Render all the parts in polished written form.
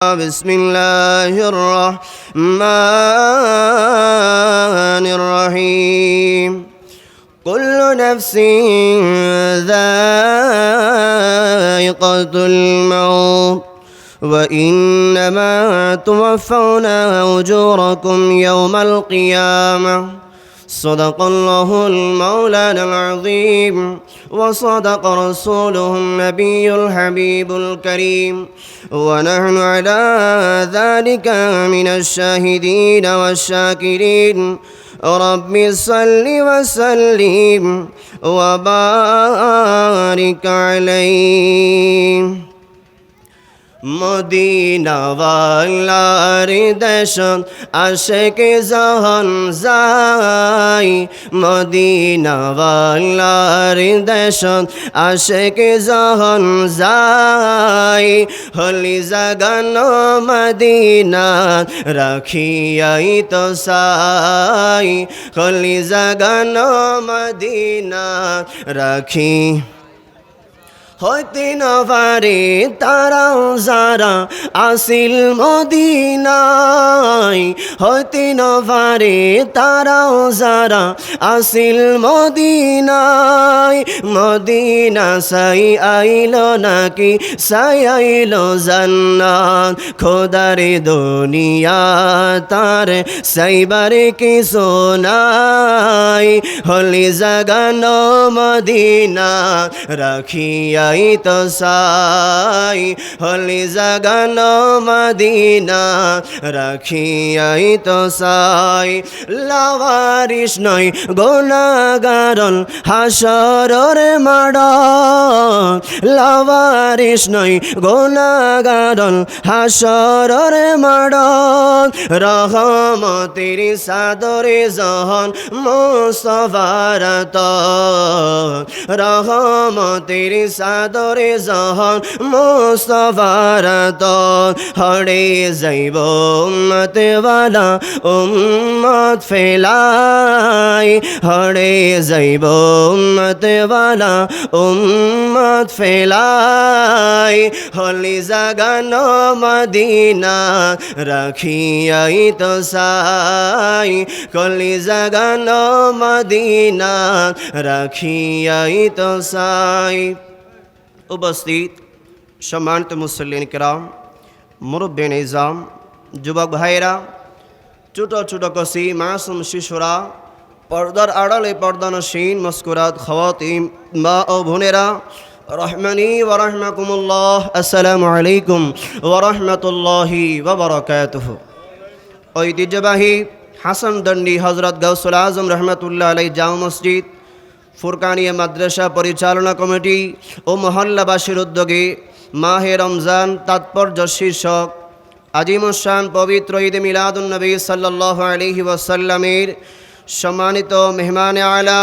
بسم الله الرحمن الرحيم كل نفس ذائقة الموت وإنما توفون أجوركم يوم القيامة صدق الله المولانا العظيم وصدق رسوله النبي الحبيب الكريم ونحن على ذلك من الشاهدين والشاكرين رب صل وسلم وبارك عليه মদিনাওয়ালার দেশত আশিক জাহান যায় মদিনাওয়ালার দেশত আশিক জাহান যায় হলি জাগান মদিনা রাখিয়াই তো সাই হলি জাগান মদিনা রাখি হইতে না পারে তারাও যারা আসিল মদিনায় হইতে না পারে তারাও যারা আসিল মদিনায় মদিনা সাই আইল নাকি সাই আইল জান্নাত খোদারে দুনিয়া তার সাইবারে কিছু নাই হলি জাগানো মদিনা রাখিয়া তো সাই হলি জাগানো মদিনা রাখিয়াই তো সাই লাওয়ারিস নয় গুনাহগারন হাসরের মাড় লাওয়ারিস নয় গুনাহগারন হাসরের মাড় রহমতের সাদরে জহন মুস্তাফার তো রহমতের সাদরে জহন মুস্তাফার তো হরে যাইব উম্মতওয়ালা উম্মত ফেলাই হরে যাইব উম্মতওয়ালা উম্মত ফেলাই হলি জাগানো মদিনা রাখিয়াই তো সাই হলি জাগানো মদিনা রাখিয়াই তো সাই উপস্থিত সম্মানিত মুসল্লিন কিরাম মুরব্বী নিজাম যুবক ভাইরা ছোট ছোট কসি মাসুম শিশুরা পর্দার আড়ালে পর্দানসীন মুস্কুরাত খাওয়াতিন মা ও বোনেরা রহমানি ওয়া রাহমাকুমুল্লাহ আসসালামু আলাইকুম ওয়া রাহমাতুল্লাহি ওয়া বারাকাতুহু ঐতিহ্যবাহী হাসান দন্ডি হযরত গাউসুল আজম রহমাতুল্লাহ আলাইহি জামে মসজিদ ফুরকানিয়া মাদ্রাসা পরিচালনা কমিটি ও মহল্লাবাসীর উদ্যোগে মাহে রমজান তাৎপর্য শীর্ষক আজিমুশান পবিত্র ঈদ মিলাদুন নবী সাল্লাল্লাহু আলাইহি ওয়াসাল্লামের সম্মানিত মেহমানে আলা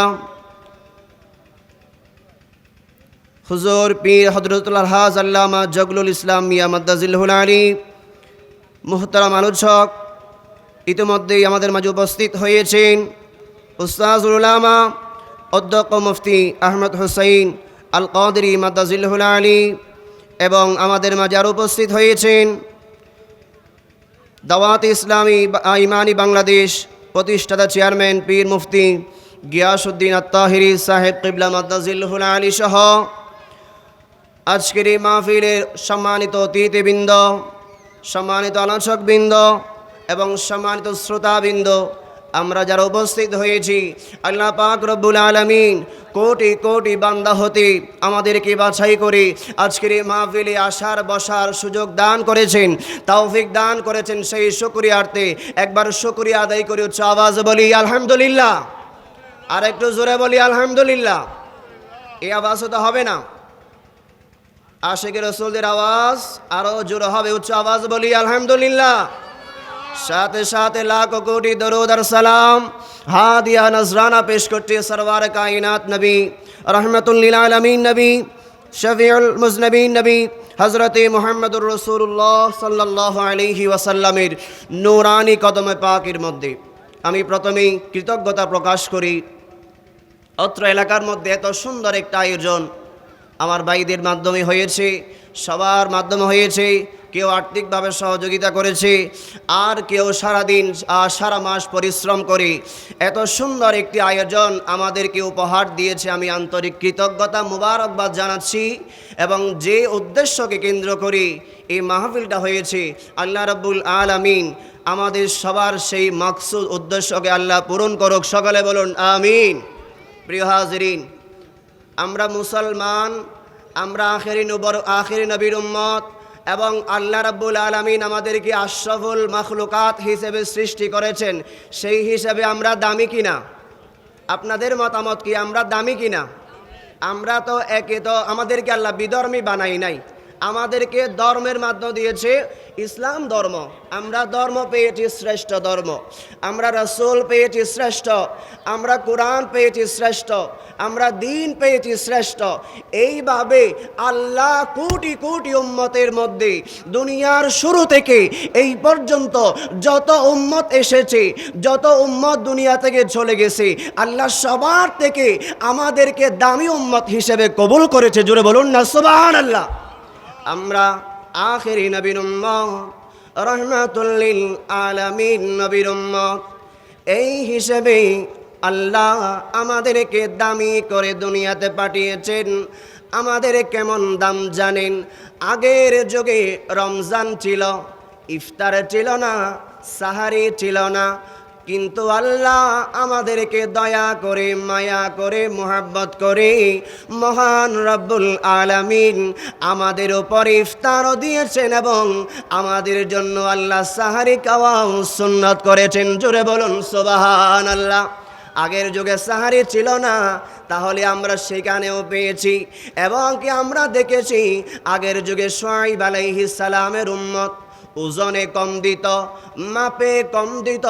হুজুর পীর হযরতুল আলহাজ আল্লামা জগলুল ইসলাম মিয়া মাদ্দাজিল্লাহুল আলী মুহতারাম আলোচক ইতিমধ্যেই আমাদের মাঝে উপস্থিত হয়েছেন উস্তাজুল উলামা অধ্যক্ষ মুফতি আহমদ হুসাইন আল কাদরি মাদ্দাজিল্লাহুল আলী এবং আমাদের মাঝে আরও উপস্থিত হয়েছেন দাওয়াত ইসলামী ইমানি বাংলাদেশ প্রতিষ্ঠাতা চেয়ারম্যান পীর মুফতি গিয়াসউদ্দিন আত-তাহিরি সাহেব কিবলা মাদ্দাজিল্লাহুল আলী সহ আজকের এই মাহফিলের সম্মানিত অতিথিবৃন্দ সম্মানিত আলোচকবৃন্দ এবং সম্মানিত শ্রোতাবৃন্দ আমরা যারা উপস্থিত হয়েছি আল্লাহ পাক রব্বুল আলামিন কোটি কোটি বান্দা হতে আমাদেরকে বাছাই করে আজকের এই মাহফিলে আসার বসার সুযোগ দান করেছেন তৌফিক দান করেছেন সেই শুকরিয়ার্থে একবার শুকরিয়া আদায় করে উচ্চ আওয়াজ বলি আলহামদুলিল্লাহ আর একটু জোরে বলি আলহামদুলিল্লাহ এই আওয়াজ তো হবে না আশিক রাসূলদের আওয়াজ আরো জোরে হবে উচ্চ আওয়াজ বলি আলহামদুলিল্লাহ সাথে সাথে লাখো কোটি দরুদ আর সালাম হাদিয়া নজরানা পেশ করতে সরওয়ার কায়নাত নবী রহমাতুল লিল আলামিন নবী শফিউল মুজনবিন নবী হযরতে মুহাম্মদুর রাসূলুল্লাহ সাল্লাল্লাহু আলাইহি ওয়াসাল্লামের নূরানি কদমে পাকের মধ্যে আমি প্রথমেই কৃতজ্ঞতা প্রকাশ করি অত্র এলাকার মধ্যে এত সুন্দর একটা আয়োজন আমার ভাইদের মাধ্যমে হয়েছে, সবার মাধ্যমে হয়েছে, কেউ আর্থিকভাবে সহযোগিতা করেছে, আর কেউ সারাদিন সারা মাস পরিশ্রম করে এত সুন্দর একটি আয়োজন আমাদেরকে উপহার দিয়েছে। আমি আন্তরিক কৃতজ্ঞতা মুবারকবাদ জানাচ্ছি। এবং যে উদ্দেশ্যকে কেন্দ্র করে এই মাহফিলটা হয়েছে, আল্লাহ রাব্বুল আলামিন আমাদের সবার সেই মাকসুদ উদ্দেশ্যকে আল্লাহ পূরণ করুক। সকলে বলুন আমিন। প্রিয় হাজিরিন, আমরা মুসলমান, আমরা আখিরি নবীর উম্মত, এবং আল্লাহ রাব্বুল আলামিন আমাদেরকে আশরাফুল মাখলুকাত হিসেবে সৃষ্টি করেছেন। সেই হিসেবে আমরা দামি কিনা? আপনাদের মতামত কি আমরা দামি কিনা? আমরা তো একে তো আমাদেরকে আল্লাহ বিধর্মী বানাই নাই, আমাদেরকে ধর্মের মাধ্যম দিয়েছে ইসলাম ধর্ম। আমরা ধর্ম পেয়েছি শ্রেষ্ঠ ধর্ম, আমরা রাসূল পেয়েছি শ্রেষ্ঠ, আমরা কোরআন পেয়েছি শ্রেষ্ঠ, আমরা দ্বীন পেয়েছি শ্রেষ্ঠ। এইভাবে আল্লাহ কোটি কোটি উম্মতের মধ্যে দুনিয়ার শুরু থেকে এই পর্যন্ত যত উম্মত এসেছে, যত উম্মত দুনিয়া থেকে চলে গেছে, আল্লাহ সবার থেকে আমাদেরকে দামি উম্মত হিসেবে কবুল করেছে। জোরে বলুন না সুবহানাল্লাহ। আমরা আখিরি নবীর উম্মত, রহমাতুল লিল আলামিন নবীর উম্মত। এই হিসেবে আল্লাহ আমাদেরকে দামি করে দুনিয়াতে পাঠিয়েছেন। আমাদের কেমন দাম জানেন? আগের যুগে রমজান ছিল, ইফতার ছিল না, সাহারি ছিল না, কিন্তু আল্লাহ আমাদেরকে দয়া করে, মায়া করে, মুহাব্বত করে মহান রব্বুল আলামিন আমাদের উপর ইফতারও দিয়েছেন, এবং আমাদের জন্য আল্লাহ সাহারি খাওয়াও সুন্নত করেছেন। জোরে বলুন সুবহানাল্লাহ। আগের যুগে সাহারি ছিল না, তাহলে আমরা সেখানেও পেয়েছি। এবং কি আমরা দেখেছি আগের যুগে শুআয়ব আলাইহিস সালামের উম্মত ওজনে কম দিত, মাপে কম দিত।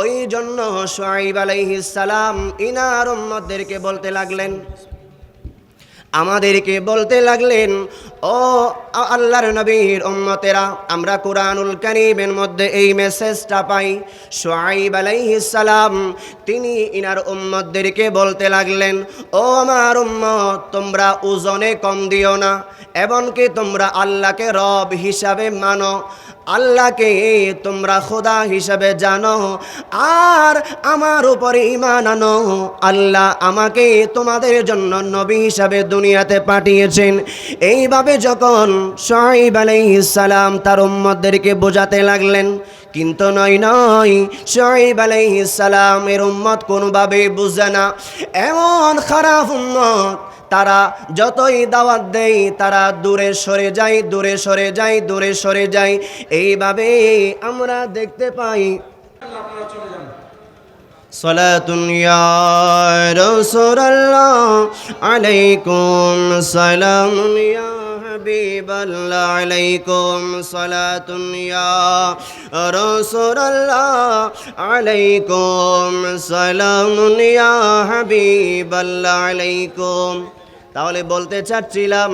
ওই জন্য শুআয়ব আলাইহিস সালাম ইনার উম্মতদেরকে বলতে লাগলেন, আমাদেরকে বলতে লাগলেন, ও আল্লাহর নবীর উম্মতেরা, আমরা কুরআনুল কারীমের মধ্যে এই মেসেজটা পাই। শুআয়ব আলাইহিস সালাম তিনি ইনার উম্মতদেরকে বলতে লাগলেন, ও আমার উম্মত, তোমরা ওজনে কম দিও না, এমনকি তোমরা আল্লাহকে রব হিসাবে মানো, আল্লাহকে তোমরা খোদা হিসাবে জানো, আর আমার উপরে ঈমান আনো। আল্লাহ আমাকে তোমাদের জন্য নবী হিসাবে দুনিয়াতে পাঠিয়েছেন। এইভাবে যখন শুআয়ব আলাইহিস সালাম তার উম্মতদেরকে বোঝাতে লাগলেন, কিন্তু নয়, শুআয়ব আলাইহিস সালামের উম্মত কোনোভাবে বুঝে না। এমন খারাপ উম্মত, তারা যতই দাওয়াত দেয় তারা দূরে সরে যায়, দূরে সরে যায়, দূরে সরে যায়। এইভাবে আমরা দেখতে পাই। সালাতুন ইয়া রাসূলুল্লাহ আলাইকুম সালামুন ইয়া হাবিবাল্লাহ আলাইকুম সালাতুন ইয়া রাসূলুল্লাহ আলাইকুম সালামুন ইয়া হাবিবাল্লাহ আলাইকুম। তাহলে বলতে চাচ্ছিলাম,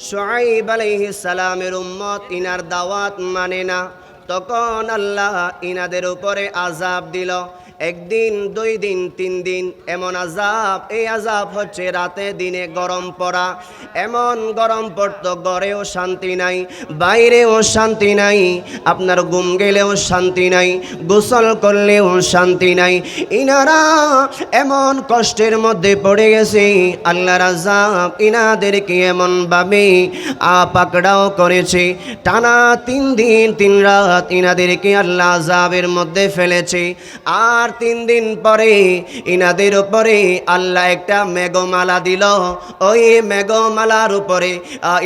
শুআয়ব আলাইহিস সালামের উম্মত ইনার দাওয়াত মানে না, তখন আল্লাহ ইনাদের উপরে আযাব দিল। একদিন, 2 দিন, 3 দিন, এমন আযাব। এই আযাব হচ্ছে রাতে দিনে গরম পড়া। এমন গরম পড়তো, ঘরেও শান্তি নাই, বাইরেও শান্তি নাই, আপনার ঘুম গেলেও শান্তি নাই, গোসল করলেও শান্তি নাই। ইনারা এমন কষ্টের মধ্যে পড়ে গেছে, আল্লাহর আযাব ইনাদেরকে এমনভাবে পাকড়াও করেছে। টানা 3 দিন 3 রাত ইনাদেরকে আল্লাহ আযাবের মধ্যে ফেলেছে। আর 3 দিন পরে ইনাদের উপরে আল্লাহ একটা মেঘমালা দিল। ওই মেঘমালার উপরে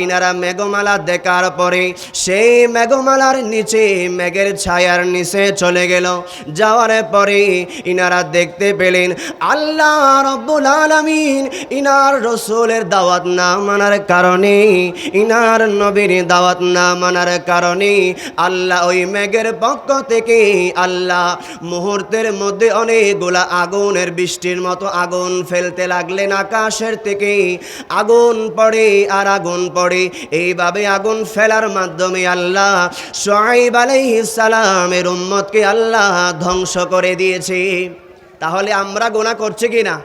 ইনারা মেঘমালা দেখার পরে সেই মেঘমালার নিচে, মেঘের ছায়ার নিচে চলে গেল। যাওয়ার পরে ইনারা দেখতে পেলেন আল্লাহ রব্বুল আলামিন ইনার রসুলের দাওয়াত না মানার কারণে, ইনার নবীর দাওয়াত না মানার কারণে আল্লাহ ওই মেঘের পক্ষ থেকে আল্লাহ মুহূর্তের মধ্যে অনেকগুলা আগুনের বৃষ্টির মতো আগুন ফেলতে লাগলেন। আকাশের থেকে আগুন পড়ে আর আগুন পড়ে। এইভাবে আগুন ফেলার মাধ্যমে আল্লাহ শুআয়ব আলাইহিস সালামের উম্মতকে আল্লাহ ধ্বংস করে দিয়েছে। তাহলে আমরা গুনাহ করছি কিনা?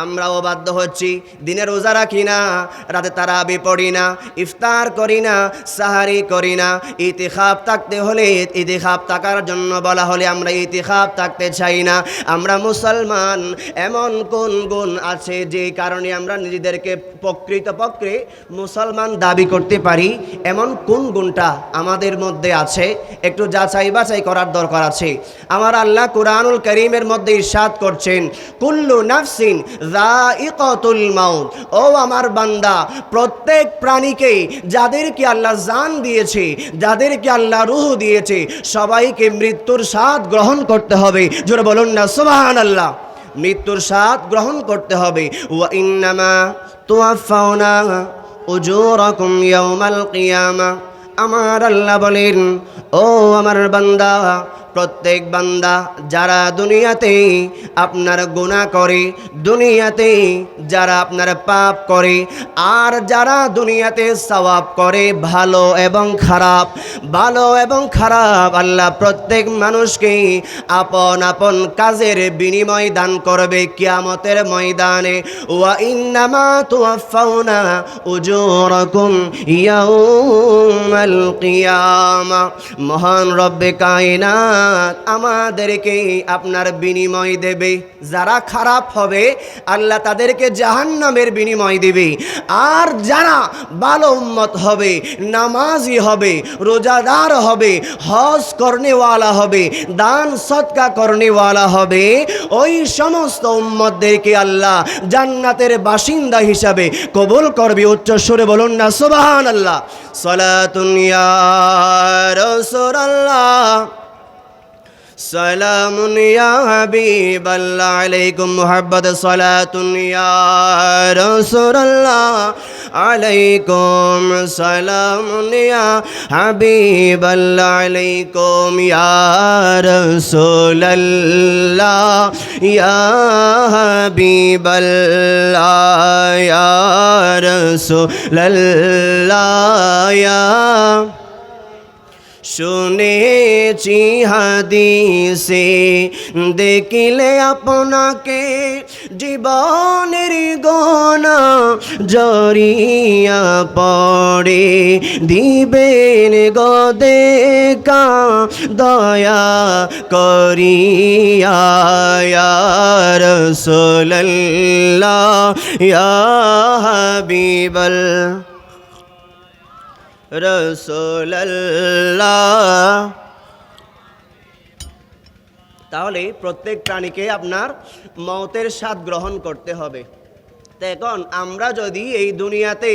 আমরাও বাধ্য হচ্ছি দিনে রোজা রাখি না, রাতে তারাবি পড়ি না, ইফতার করি না, সাহারি করি না। ইতিখাফ থাকতে হলে, ইতিখাফ থাকার জন্য বলা হলে আমরা ইতিখাফ থাকতে চাই না। আমরা মুসলমান, এমন কোন গুণ আছে যে কারণে আমরা নিজেদেরকে প্রকৃতপক্ষে মুসলমান দাবি করতে পারি? এমন কোন গুণটা আমাদের মধ্যে আছে একটু যাচাই বাছাই করার দরকার আছে। আমার আল্লাহ কুরআনুল কারীমের মধ্যে ইরশাদ করছেন, কুল্লু নাফসিন যায়িকাতুল মাউত। ও আমার বান্দা, প্রত্যেক প্রাণীকে, যাদেরকে আল্লাহ জান দিয়েছে, যাদেরকে আল্লাহ রূহ দিয়েছে, সবাইকে মৃত্যুর স্বাদ গ্রহণ করতে হবে। জোরে বলুন না সুবহানাল্লাহ। মৃত্যুর স্বাদ গ্রহণ করতে হবে। ওয়া ইন্নামা তুওয়াফাউনা উজুরাকুম ইয়াউমাল কিয়ামা। আমার আল্লাহ বলেন, ও আমার বান্দা, প্রত্যেক বান্দা যারা দুনিয়াতে আপনার গুনাহ করে, দুনিয়াতে যারা আপনার পাপ করে, আর যারা দুনিয়াতে সওয়াব করে, ভালো এবং খারাপ, ভালো এবং খারাপ, আল্লাহ প্রত্যেক মানুষকে আপন আপন কাজের বিনিময় দান করবে কিয়ামতের ময়দানে। ওয়া ইন্নামা তুওয়াফাউনা উজুরাকুম ইয়াউমাল কিয়ামা। মহান রব্বে কায়নাত আমাদেরকে আপনার বিনিময় দেবে। যারা খারাপ হবে আল্লাহ তাদেরকে জাহান্নামের বিনিময় দেবে, আর যারা ভালো উম্মত হবে, নামাজি হবে, রোজাদার হবে, হজ করনেওয়ালা হবে, দান সদকা করনেওয়ালা হবে, ওই সমস্ত উম্মতদেরকে আল্লাহ জান্নাতের বাসিন্দা হিসাবে কবুল করবে। উচ্চ সুরে বলুন না সুবহানাল্লাহ। সালাতুন ইয়া রাসূলুল্লাহ, সালামুন ইয়া হাবিবাল্লাহ, আলাইকুম মুহাব্বত। সালাতুন ইয়া রাসূলুল্লাহ, আলাইকুম সালামুন ইয়া হাবিবাল্লাহ, আলাইকুম ইয়া রাসূলুল্লাহ, ইয়া হাবিবাল্লাহ, ইয়া রাসূলুল্লাহ, ইয়া। শুনেছি হাদিসে দেখিলে আপনাকে জীবনের গোনা জড়িয়া পড়ে, দিবেন গো দেখা দয়া করিয়া, ইয়া রাসূলুল্লাহ, ইয়া হাবিবাল্লাহ, রাসূলুল্লাহ। তাহলে প্রত্যেক প্রাণীকে আপনার মওতের স্বাদ গ্রহণ করতে হবে। তো এখন আমরা যদি এই দুনিয়াতে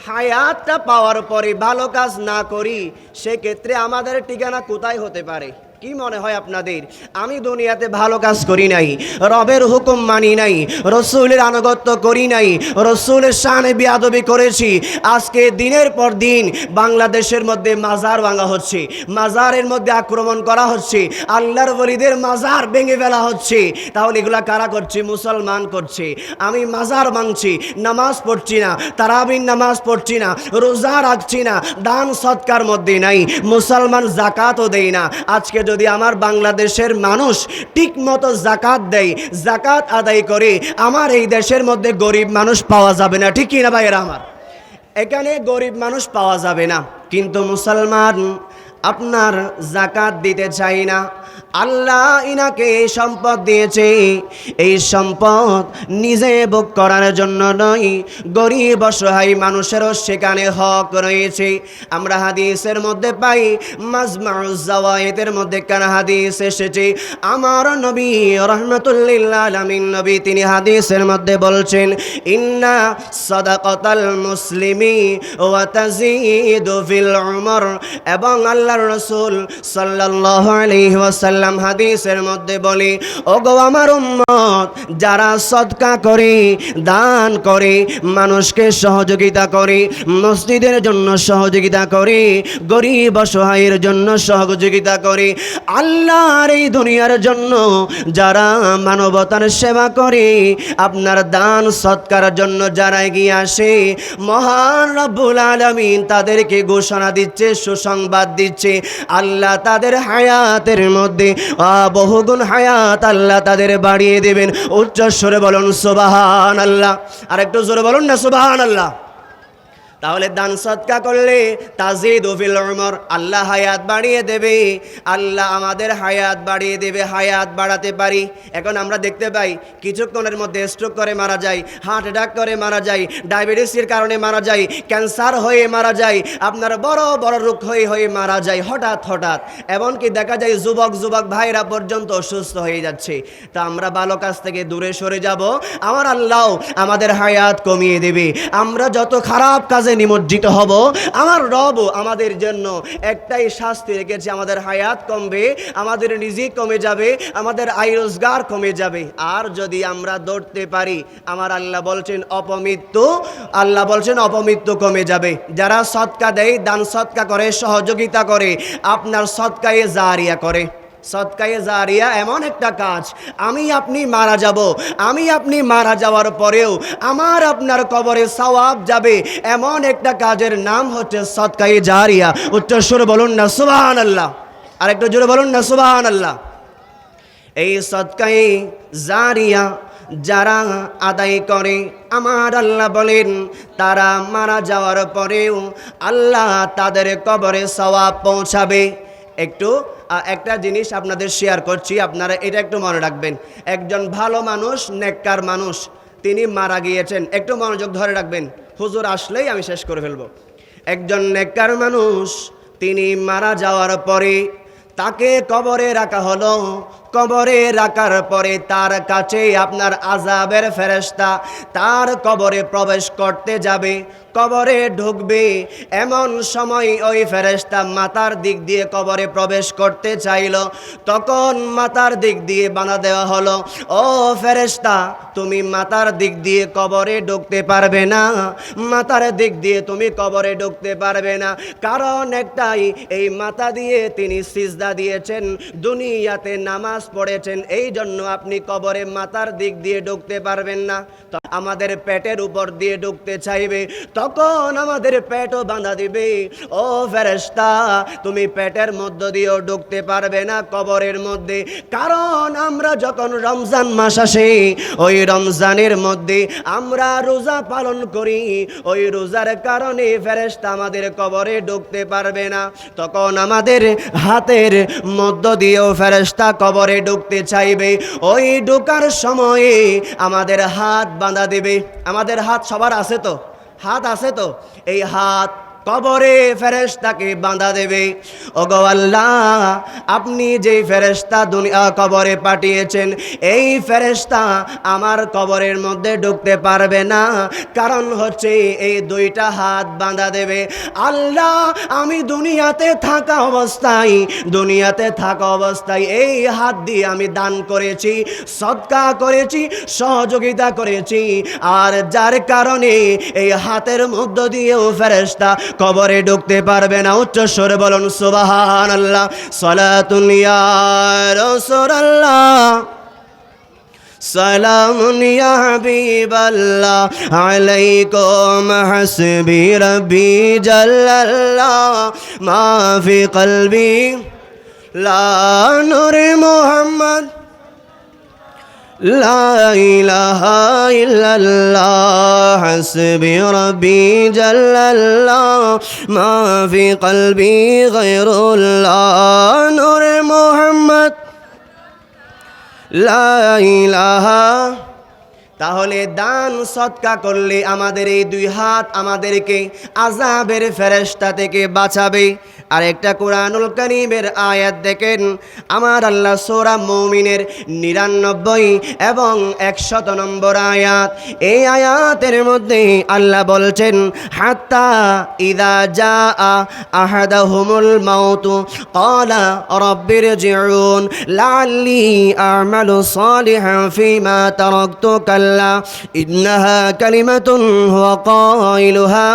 হায়াতটা পাওয়ার পরে ভালো কাজ না করি, সেক্ষেত্রে আমাদের ঠিকানা কোথায় হতে পারে? কি মনে হয় আপনাদের? আমি দুনিয়াতে ভালো কাজ করি নাই, রবের হুকুম মানি নাই, রসুলের আনুগত্য করি নাই, রসুলের শানে বেয়াদবি করেছি। আজকে দিনের পর দিন বাংলাদেশের মধ্যে মাজার ভাঙা হচ্ছে, মাজারের মধ্যে আক্রমণ করা হচ্ছে, আল্লাহর ওলিদের মাজার ভেঙে ফেলা হচ্ছে। তাহলে এগুলা কারা করছে? মুসলমান করছে। আমি মাজার ভাঙছি, নামাজ পড়ছি না, তারাবির নামাজ পড়ছি না, রোজা রাখছি না, দান সৎকার মধ্যে নাই, মুসলমান জাকাতও দেয় না। আজকে যদি আমার বাংলাদেশের মানুষ ঠিক মতো জাকাত দেয়, জাকাত আদায় করে, আমার এই দেশের মধ্যে গরিব মানুষ পাওয়া যাবে না। ঠিক কিনা ভাইয়েরা আমার? এখানে গরিব মানুষ পাওয়া যাবে না। কিন্তু মুসলমান আপনার জাকাত দিতে চাই না। আল্লাহ ইনাকে এই সম্পদ দিয়েছে, এই সম্পদ নিজে ভোগ করার জন্য নয়, গরিব অসহায় মানুষেরও সেখানে হক রয়েছে। আমরা হাদিসের মধ্যে পাই, মাজমাউজ জাওয়ায়েতের মধ্যে কানা হাদিস এসেছে। আমার নবী রাহমাতুল্লিল আলামিন নবী, তিনি হাদিসের মধ্যে বলছেন, ইন্না সাদাকাতাল মুসলিমি ওয়া তাজিদু ফিল উমর। এবং আল্লাহর রাসূল সাল্লাল্লাহু আলাইহি ওয়াসাল্লাম হাদিসের মধ্যে বলে, ওগো আমার উম্মত, যারা সদকা করে, দান করে, মানুষকে সহযোগিতা করে, মসজিদের জন্য সহযোগিতা করে, গরিব অসহায়ের জন্য সহযোগিতা করে, আল্লাহর এই দুনিয়ার জন্য যারা মানবতার সেবা করে, আপনার দান সৎকার জন্য যারা এগিয়ে আসে, মহান রব্বুল আলামিন তাদেরকে ঘোষণা দিচ্ছে, সুসংবাদ দিচ্ছে, আল্লাহ তাদের হায়াতের মধ্যে মধ্যে বহুগুণ হায়াত আল্লাহ তাদের বাড়িয়ে দেবেন। উচ্চস্বরে বলুন সুবহানাল্লাহ। আর একটু জোরে বলুন না সুবহানাল্লাহ। তাহলে দান সদকা করলে তাজিদু ফিল উমর, আল্লাহ হায়াত বাড়িয়ে দেবে, আল্লাহ আমাদের হায়াত বাড়িয়ে দেবে, হায়াত বাড়াতে পারি। এখন আমরা দেখতে পাই কিছুক্ষণের মধ্যে স্ট্রোক করে মারা যায়, হার্ট অ্যাটাক করে মারা যায়, ডায়াবেটিসের কারণে মারা যায়, ক্যান্সার হয়ে মারা যায়, আপনার বড় বড় রোগ হয়ে মারা যায় হঠাৎ হঠাৎ। এমনকি দেখা যায় যুবক ভাইরা পর্যন্ত অসুস্থ হয়ে যাচ্ছে। তা আমরা ভালো কাজ থেকে দূরে সরে যাব, আমার আল্লাহ আমাদের হায়াত কমিয়ে দেবে। আমরা যত খারাপ কাজে নিমজ্জিত হব, আমার রব আমাদের জন্য একটাই শাস্তি রেখেছে, আমাদের হায়াত কমবে, আমাদের রিজিক কমে যাবে, আমাদের আয় রোজগার কমে যাবে। আর যদি আমরা দৌড়তে পারি, আমার আল্লাহ বলছেন অপমৃত্যু কমে যাবে। যারা সদকা দেয়, দান সদকা করে, সহযোগিতা করে, আপনার সদকায়ে জারিয়া করে। সদকায়ে জারিয়া এমন একটা কাজ, আমি আপনি মারা যাব, আমি আপনি মারা যাওয়ার পরেও আমার আপনার কবরে সওয়াব যাবে, এমন একটা কাজের নাম হচ্ছে সদকায়ে জারিয়া। উচ্চস্বরে বলুন না সুবহানাল্লাহ। আর একটু জোরে বলুন না সুবহানাল্লাহ। এই সদকায়ে জারিয়া যারা আদায় করে, আমার আল্লাহ বলেন তারা মারা যাওয়ার পরেও আল্লাহ তাদের কবরে সওয়াব পৌঁছাবে। একটা জিনিস আপনাদের শেয়ার করছি, আপনারা এটা একটু মনে রাখবেন। একজন ভালো মানুষ, নেককার মানুষ, তিনি মারা গিয়েছেন। একটু মনোযোগ ধরে রাখবেন, হুজুর আসলেই আমি শেষ করে ফেলবো। একজন নেককার মানুষ, তিনি মারা যাওয়ার পরে তাকে কবরে রাখা হলো। কবরে রাখার পরে তার কাছে আপনার আযাবের ফেরেশতা তার কবরে প্রবেশ করতে যাবে, কবরে ঢুকবে। এমন সময় ওই ফেরেশতা মাথার দিক দিয়ে কবরে প্রবেশ করতে চাইল, তখন মাথার দিক দিয়ে বাধা দেওয়া হলো, ও ফেরেশতা তুমি মাথার দিক দিয়ে কবরে ঢুকতে পারবে না, মাথার দিক দিয়ে তুমি কবরে ঢুকতে পারবে না। কারণ একটাই, এই মাথা দিয়ে তিনি সিজদা দিয়েছেন, দুনিয়াতে নামাজ পড়েছেন, এই জন্য আপনি কবরে মাথার দিক দিয়ে ঢুকতে পারবেন না। তো আমাদের পেটের উপর দিয়ে ঢুকতে চাইবে, তখন আমাদের পেটও বাঁধা দিবে, ও ফেরেশতা তুমি পেটের মধ্য দিয়েও ঢুকতে পারবে না কবরের মধ্যে। কারণ আমরা যখন রমজান মাস আসে, ওই রমজানের মধ্যে আমরা রোজা পালন করি, ওই রোজার কারণে ফেরেশতা আমাদের কবরে ঢুকতে পারবে না। তখন আমাদের হাতের মধ্য দিয়েও ফেরেশতা কবরে ঢুকতে চাইবে, ওই ঢোকার সময়ে আমাদের হাত বাঁধা দেবে। আমাদের হাত সবার আছে তো? হাত আছে তো? এই হাত কবরে ফেরেশতাকে বাঁধা দেবে। ওগো আল্লাহ, আপনি যেই ফেরেশতা কবরে পাঠিয়েছেন, এই ফেরেশতা আমার কবরের মধ্যে ঢুকতে পারবে না। কারণ হচ্ছে এই দুইটা হাত বাঁধা দেবে। আল্লাহ, আমি দুনিয়াতে থাকা অবস্থায় এই হাত দিয়ে আমি দান করেছি, সদকা করেছি, সহযোগিতা করেছি, আর যার কারণে এই হাতের মধ্য দিয়েও ফেরেশতা কবরে ঢুকতে পারবে না। উচ্চস্বরে বলুন সুবহানাল্লাহ। সালাতুন ইয়া রাসূলুল্লাহ, সালামুন ইয়া হাবিবাল্লাহ, আলাইকুম হাসবি রাব্বি জাল্লাল্লাহ, মা ফি কলবি লা নূর মুহাম্মদ, লা ইলাহা ইল্লাল্লাহ, হাসবি রাব্বি জাল্লাল্লাহ, মা ফি কলবি গায়রুল্লাহ, নূর মুহাম্মদ, লা ইলাহা। তাহলে দান সদকা করলে আমাদের এই দুই হাত আমাদেরকে আযাবের ফেরেশতা থেকে বাঁচাবে। আর একটা কোরআনুল কারীমের আয়াত দেখেন, আমার আল্লাহ সূরা মুমিনের 99 এবং 100 নম্বর আয়াত। এই আয়াতের মধ্যে আল্লাহ বলছেন, হাত্তা ইযা জাআ আহাদাহুমুল মাউতু ক্বালা রাব্বিরজিউন লাআল্লি আ'মালু সালিহান ফীমা তারাকতু কাল্লা ইন্নাহা কালিমাতুন হুয়া কাইলুহা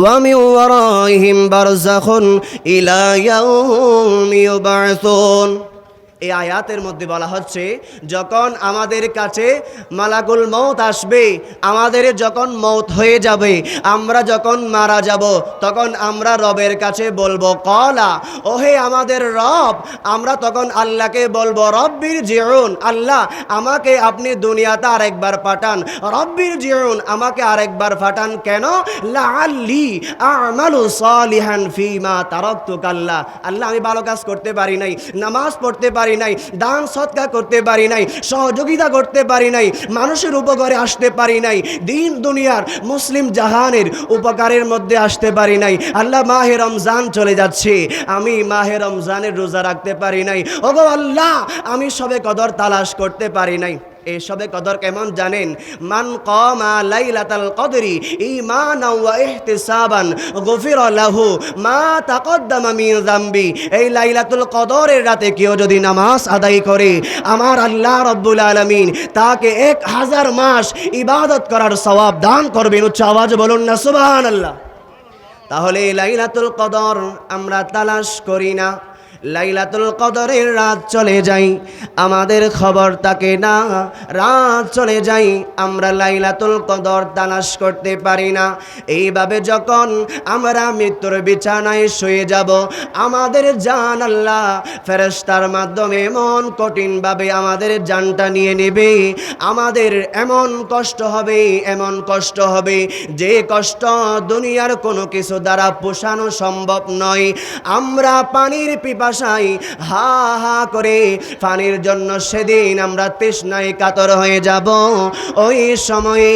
ওয়া মিন ওয়ারাইহিম বারযাখুন ইলা ইয়াউমি ইউবআসুন। এই আয়াতের মধ্যে বলা হচ্ছে যখন আমাদের কাছে মালাকুল মউত আসবে, আমাদের যখন মউত হয়ে যাবে, আমরা যখন মারা যাব, তখন আমরা রবের কাছে বলবো কলা, ওহে আমাদের রব। আমরা তখন আল্লাহকে বলবো রব্বির জিউন, আল্লাহ আমাকে আপনি দুনিয়াতে আরেকবার পাঠান। রব্বির জিউন, আমাকে আরেকবার পাঠান কেন? লাআল্লি আমালু সালিহান ফিমা তারাকতু, আল্লাহ আল্লাহ আমি ভালো কাজ করতে পারি নাই, নামাজ পড়তে পারি নাই, দান সৎকার করতে পারি নাই, সহযোগিতা করতে পারি নাই, মানুষের উপকারে আসতে পারি নাই, দিন দুনিয়ার মুসলিম জাহানের উপকারের মধ্যে আসতে পারি নাই। আল্লাহ মাহে রমজান চলে যাচ্ছে, আমি মাহে রমজানের রোজা রাখতে পারি নাই। ওগো আল্লাহ, আমি সবে কদর তালাশ করতে পারি নাই। এই সবে কদর কেমন জানেন? মান কামা লাইলাতাল কদরি ঈমানাও ওয়া ইহতিসাবান গুফিরা লাহু মা তাকদ্দামা মিন যামবি। এই লাইলাতুল কদরের রাতে কেউ যদি নামাজ আদায় করে, আমার আল্লাহ রাব্বুল আলামিন তাকে 1000 মাস ইবাদত করার সওয়াব দান করবেন। উচ্চ আওয়াজে বলুন না সুবহানাল্লাহ। তাহলে লাইলাতুল কদর আমরা তালাশ করি না, লাইলাতুল কদরের রাত চলে যাই, আমাদের খবর থাকে না, রাত চলে যাই, আমরা লাইলাতুল কদর তালাশ করতে পারি না। এইভাবে যখন আমরা মৃত্যুর বিছানায় শুয়ে যাব, আমাদের জান আল্লাহ ফেরেশতার মাধ্যমে এমন কঠিনভাবে আমাদের জানটা নিয়ে নেবে, আমাদের এমন কষ্ট হবে, এমন কষ্ট হবে যে কষ্ট দুনিয়ার কোনো কিছু দ্বারা পোষানো সম্ভব নয়। আমরা পানির পিপাসায় হা হা করে পানির জন্য সেদিন আমরা তৃষ্ণায় কাতর হয়ে যাব। ওই সময়ে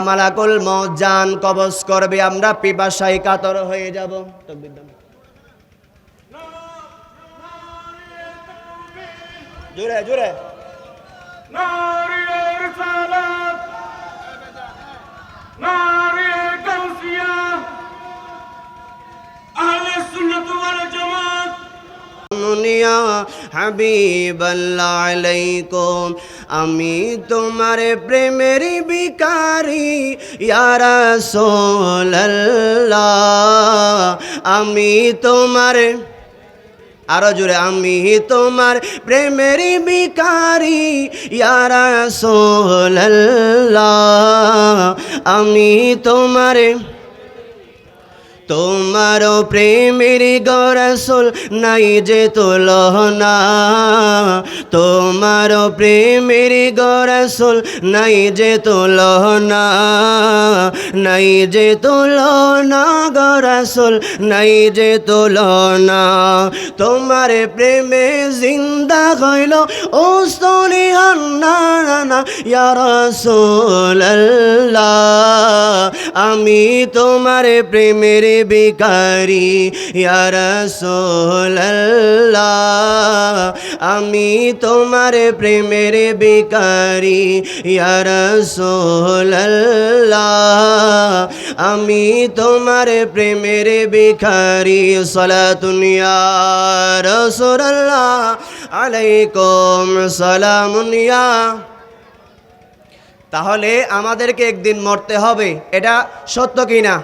মালাকুল মউত জান কবজ করবে, আমরা পিপাসায় কাতর হয়ে যাব। জোরে জোরে নারিয়ার সালাত, নারিয়ার গাউসিয়া, আহলে সুন্নাত ওয়াল জামাত। ইয়া হাবিবাল্লাহ আলাইকুম, আমি তোমার প্রেমের ভিখারি ইয়া রাসূলুল্লাহ, আমি তোমার, আরো জোরে, আমি তোমার প্রেমের ভিখারি ইয়া রাসূলুল্লাহ, আমি তোমার তোমার প্রেমের গো রাসূল নাই যে তুলনা, তোমার প্রেমের গো রাসূল নাই যে তুলনা, নাই যে তুলনা গো রাসূল নাই যে তুলনা। তোমার প্রেমে জিন্দা হইল ওস্তনে আন্না ইয়া রাসূলুল্লাহ, আমি তোমার প্রেমের ভিখারি ইয়া রাসূলুল্লাহ, আমি তোমার প্রেমের ভিখারি ইয়া রাসূলুল্লাহ, আমি তোমার প্রেমের ভিখারি। সালাতুন ইয়া রাসূলুল্লাহ আলাইকুম সালামুন ইয়া। তাহলে আমাদেরকে একদিন মরতে হবে, এটা সত্য কি না?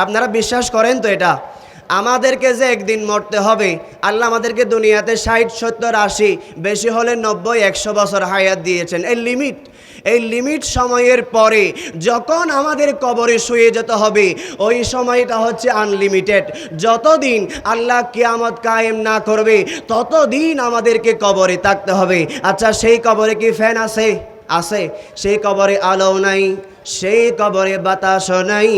আপনারা বিশ্বাস করেন তো এটা? আমাদেরকে যে একদিন মরতে হবে, আল্লাহ আমাদেরকে দুনিয়াতে 60, 70, 80, বেশি হলে 90, 100 বছর হায়াত দিয়েছেন। এই লিমিট সময়ের পরে যখন আমাদের কবরে শুয়ে যেতে হবে, ওই সময়টা হচ্ছে আনলিমিটেড। যতদিন আল্লাহ কিয়ামত কায়েম না করবে ততদিন আমাদেরকে কবরে থাকতে হবে। আচ্ছা, সেই কবরে কি ফ্যান আছে? আছে। সেই কবরে আলো নাই, সেই কবরে বাতাস নাই,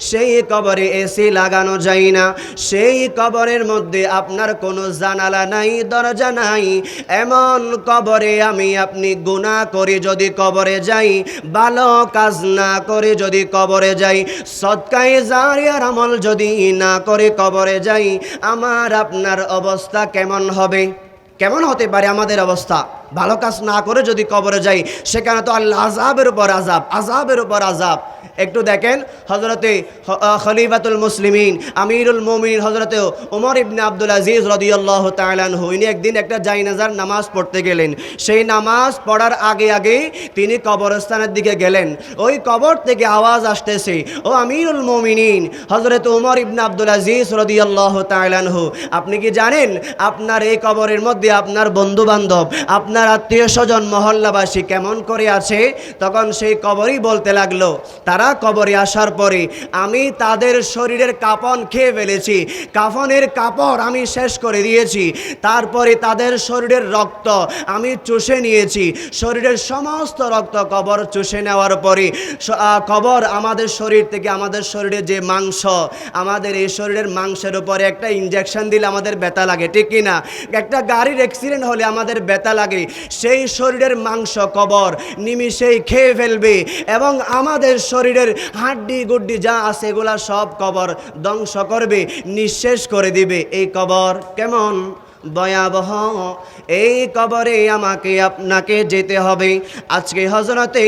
সেই কবরে এসি লাগানো যায় না, সেই কবরের মধ্যে আপনার কোনো জানালা নাই, দরজা নাই। এমন কবরে আমি আপনি গুনাহ করে যদি কবরে যাই, ভালো কাজ না করে যদি কবরে যাই, সদকায়ে জারিয়ার আমল যদি না করে কবরে যাই, আমার আপনার অবস্থা কেমন হবে? কেমন হতে পারে আমাদের অবস্থা? ভালো কাজ না করে যদি কবরে যাই, সেখানে তো আল্লাহ আযাবের উপর আযাব, আযাবের উপর আযাব। একটু দেখেন হজরতে খলিফাতুল মুসলিমিন আমিরুল মুমিনিন হজরতে ওমর ইবনে আব্দুল আজিজ রাদিয়াল্লাহু তাআলা আনহু ইনি একদিন একটা জায়নাজার নামাজ পড়তে গেলেন। সেই নামাজ পড়ার আগে আগে তিনি কবরস্থানের দিকে গেলেন। ওই কবর থেকে আওয়াজ আসতেছে, ও আমিরুল মুমিনিন হজরত ওমর ইবনে আব্দুল আজিজ রাদিয়াল্লাহু তাআলা আনহু, আপনি কি জানেন আপনার এই কবরের মধ্যে আপনার বন্ধু বান্ধব, আপনার আত্মীয় স্বজন, মহল্লাবাসী কেমন করে আছে? তখন সেই কবরই বলতে লাগলো, তারা কবরে আসার পরে আমি তাদের শরীরের কাফন খেয়ে ফেলেছি, কাফনের কাপড় আমি শেষ করে দিয়েছি, তারপরে তাদের শরীরের রক্ত আমি চুষে নিয়েছি, শরীরের সমস্ত রক্ত কবর চুষে নেওয়ার পরে কবর আমাদের শরীর থেকে, আমাদের শরীরে যে মাংস, আমাদের এই শরীরের মাংসের উপরে একটা ইনজেকশন দিলে আমাদের ব্যথা লাগে, ঠিক কিনা? একটা গাড়ির অ্যাক্সিডেন্ট হলে আমাদের ব্যথা লাগে, সেই শরীরের মাংস কবর নিমিষেই খেয়ে ফেলবে এবং আমাদের শরীরের হাড্ডি গুড্ডি যা আছে এগুলা সব কবর ধ্বংস করবে, নিঃশেষ করে দিবে। এই কবর কেমন ভয়াবহ! এই কবরে আমাকে আপনাকে যেতে হবে। আজকে হযরতে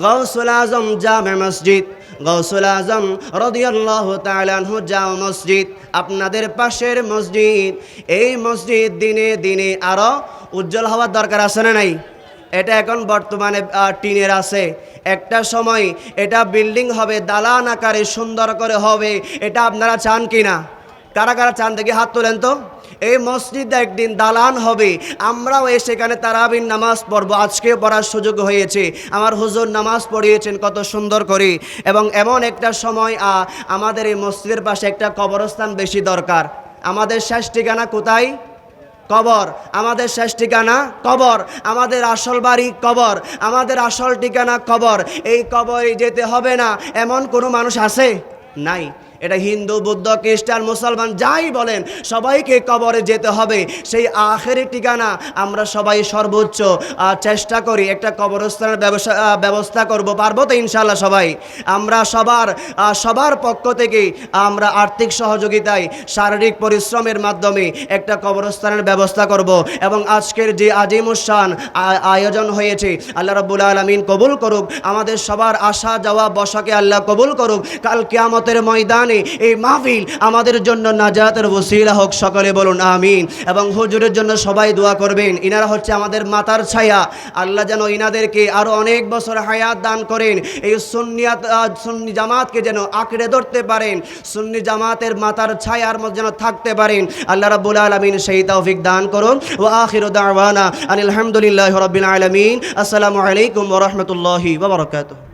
গাউসুল আজম জামে মসজিদ, গাউসুল আজম রাদিয়াল্লাহু তাআলা আনহু জামে মসজিদ আপনাদের পাশের মসজিদ, এই মসজিদ দিনে দিনে আরো উজ্জ্বল হওয়ার দরকার আছে না নাই? এটা এখন বর্তমানে টিনের আছে, একটা সময় এটা বিল্ডিং হবে, দালান আকারে সুন্দর করে হবে। এটা আপনারা চান কিনা? কারা কারা চান দেখি হাত তোলেন তো। এই মসজিদ একদিন দালান হবে, আমরাও সেখানে তারাবির নামাজ পড়বো। আজকে পড়ার সুযোগ হয়েছে, আমার হুজুর নামাজ পড়িয়েছেন কত সুন্দর করে। এবং এমন একটা সময় আমাদের এই মসজিদের পাশে একটা কবরস্থান বেশি দরকার। আমাদের শেষ ঠিকানা কোথায়? কবর। আমাদের শেষ ঠিকানা কবর, আমাদের আসল বাড়ি কবর, আমাদের আসল ঠিকানা কবর। এই কবরে যেতে হবে না এমন কোনো মানুষ আছে? নাই। এটা হিন্দু, বৌদ্ধ, খ্রিস্টান, মুসলমান যাই বলেন, সবাইকে কবরে যেতে হবে। সেই আখেরি ঠিকানা আমরা সবাই সর্বোচ্চ চেষ্টা করি একটা কবরস্থানের ব্যবস্থা করব। পারবো তো ইনশাআল্লাহ সবাই? আমরা সবার পক্ষ থেকে আমরা আর্থিক সহযোগিতায়, শারীরিক পরিশ্রমের মাধ্যমে একটা কবরস্থানের ব্যবস্থা করব। এবং আজকের যে আজিমুশান আয়োজন হয়েছে, আল্লাহ রাব্বুল আলামিন কবুল করুক। আমাদের সবার আসা যাওয়া বসাকে আল্লাহ কবুল করুক। কাল কিয়ামতের ময়দান এই মাহফিল আমাদের জন্য নাজাতের ওসিলা হোক, সকলে বলুন আমিন। এবং হুজুরের জন্য সবাই দোয়া করবেন, ইনারা হচ্ছে আমাদের মাতার ছায়া। আল্লাহ যেন ইনাদেরকে আরো অনেক বছর হায়াত দান করেন, এই সুন্নি জামাতকে যেন আঁকড়ে ধরতে পারেন, সুন্নি জামাতের মাতার ছায়ার মধ্যে যেন থাকতে পারেন। আল্লাহ রাব্বুল আলামিন সেই তৌফিক দান করুন। ওয়া আখিরু দাওয়ানা আনিল হামদুলিল্লাহি রাব্বিল আলামিন। আসসালামু আলাইকুম ওয়া রাহমাতুল্লাহি ওয়া বারাকাতুহু।